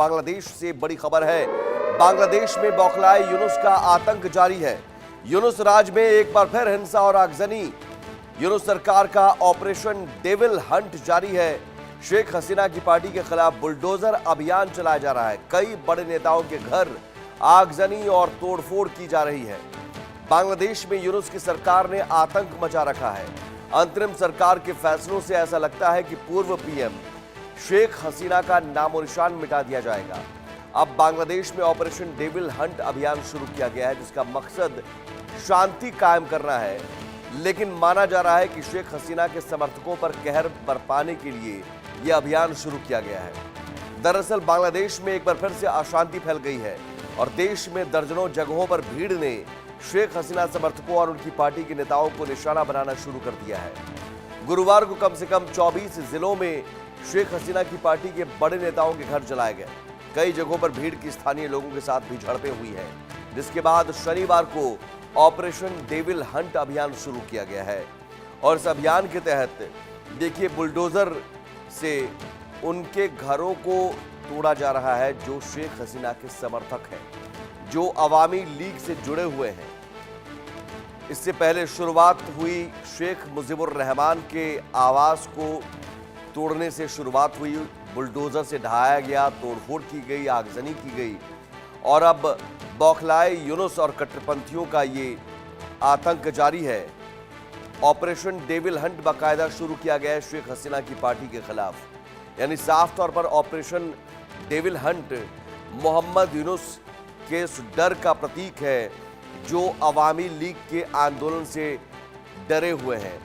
बांग्लादेश से बड़ी खबर है। बांग्लादेश में बौखलाए यूनुस का आतंक जारी है। यूनुस राज में एक बार फिर हिंसा और आगजनी। यूनुस सरकार का ऑपरेशन डेविल हंट जारी है। शेख हसीना की पार्टी के खिलाफ बुलडोजर अभियान चलाया जा रहा है। कई बड़े नेताओं के घर आगजनी और तोड़फोड़ की जा रही है। बांग्लादेश में यूनुस की सरकार ने आतंक मचा रखा है। अंतरिम सरकार के फैसलों से ऐसा लगता है कि पूर्व पीएम शेख हसीना का नामो निशान मिटा दिया जाएगा। अब बांग्लादेश में ऑपरेशन डेविल हंट अभियान शुरू किया गया है, जिसका मकसद शांति कायम करना है। लेकिन माना जा रहा है कि शेख हसीना के समर्थकों पर कहर बरपाने के लिए यह अभियान शुरू किया गया है। दरअसल बांग्लादेश में एक बार फिर से अशांति फैल गई है और देश में दर्जनों जगहों पर भीड़ ने शेख हसीना समर्थकों और उनकी पार्टी के नेताओं को निशाना बनाना शुरू कर दिया है। गुरुवार को कम से कम 24 जिलों में शेख हसीना की पार्टी के बड़े नेताओं के घर जलाए गए। कई जगहों पर भीड़ की स्थानीय लोगों के साथ भी झड़पें हुई है, जिसके बाद शनिवार को ऑपरेशन डेविल हंट अभियान शुरू किया गया है। और इस अभियान के तहत देखिए, बुलडोजर से उनके घरों को तोड़ा जा रहा है जो शेख हसीना के समर्थक हैं, जो अवामी लीग से जुड़े हुए हैं। इससे पहले शुरुआत हुई शेख मुजीबुर रहमान के आवास को तोड़ने से शुरुआत हुई। बुलडोजर से ढहाया गया, तोड़फोड़ की गई, आगजनी की गई और अब बौखलाए यूनुस और कट्टरपंथियों का ये आतंक जारी है। ऑपरेशन डेविल हंट बाकायदा शुरू किया गया है शेख हसीना की पार्टी के खिलाफ। यानी साफ तौर पर operation devil hunt Mohammad Yunus के उस डर का प्रतीक है जो अवामी लीग के आंदोलन से डरे हुए हैं।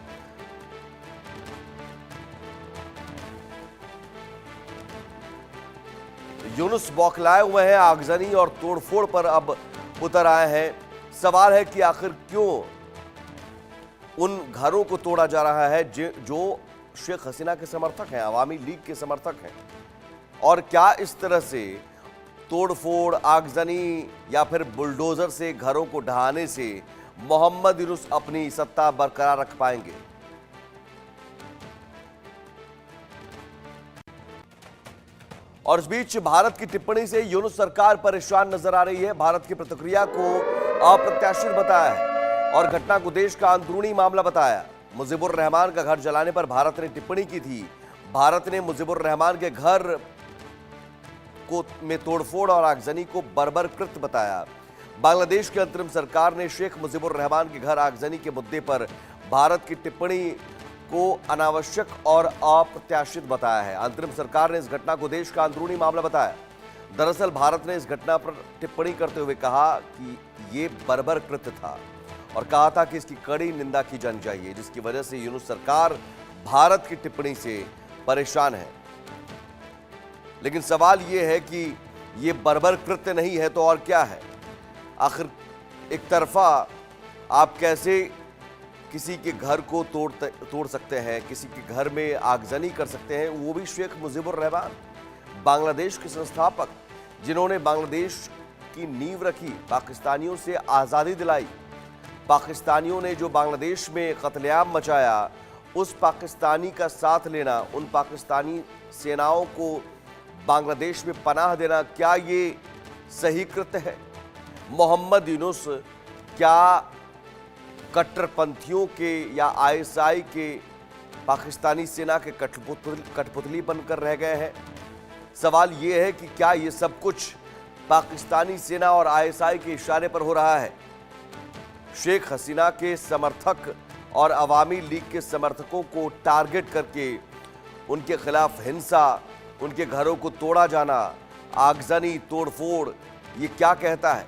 यूनुस बौखलाए हुए हैं, आगजनी और तोड़फोड़ पर अब उतर आए हैं। सवाल है कि आखिर क्यों उन घरों को तोड़ा जा रहा है जो शेख हसीना के समर्थक हैं, अवामी लीग के समर्थक हैं, और क्या इस तरह से तोड़फोड़, आगजनी या फिर बुलडोजर से घरों को ढहाने से मोहम्मद यूनुस अपनी सत्ता बरकरार रख पाएंगे। और इस बीच भारत की टिप्पणी से यूनुस सरकार परेशान नजर आ रही है। भारत की प्रतिक्रिया को अप्रत्याशित बताया है और घटना को देश का अंदरूनी मामला बताया। मुजीबुर रहमान का घर जलाने पर भारत ने टिप्पणी की थी। भारत ने मुजीबुर रहमान के घर में तोड़फोड़ और आगजनी को बर्बर कृत्य बताया। बांग्लादेश की अंतरिम सरकार ने शेख मुजीबुर रहमान के घर आगजनी के मुद्दे पर भारत की टिप्पणी को अनावश्यक और अप्रत्याशित बताया है। अंतरिम सरकार ने इस घटना को देश का अंदरूनी मामला बताया। दरअसल भारत ने इस घटना पर टिप्पणी करते हुए कहा कि ये बर्बर कृत्य था और कहा था कि इसकी कड़ी निंदा की जानी चाहिए, जिसकी वजह से यूनुस सरकार भारत की टिप्पणी से परेशान है। लेकिन सवाल यह है कि ये बर्बर कृत्य नहीं है तो और क्या है? आखिर एक तरफा आप कैसे किसी के घर को तोड़ सकते हैं, किसी के घर में आगजनी कर सकते हैं, वो भी शेख मुजीबुर रहमान, बांग्लादेश के संस्थापक, जिन्होंने बांग्लादेश की नींव रखी, पाकिस्तानियों से आज़ादी दिलाई। पाकिस्तानियों ने जो बांग्लादेश में कत्लेआम मचाया, उस पाकिस्तानी का साथ लेना, उन पाकिस्तानी सेनाओं को बांग्लादेश में पनाह देना, क्या ये सही कृत्य है? मोहम्मद यूनुस क्या कट्टरपंथियों के या आईएसआई के पाकिस्तानी सेना के कठपुतली बनकर रह गए हैं? सवाल ये है कि क्या ये सब कुछ पाकिस्तानी सेना और आईएसआई के इशारे पर हो रहा है? शेख हसीना के समर्थक और अवामी लीग के समर्थकों को टारगेट करके उनके खिलाफ हिंसा, उनके घरों को तोड़ा जाना, आगजनी, तोड़फोड़, ये क्या कहता है?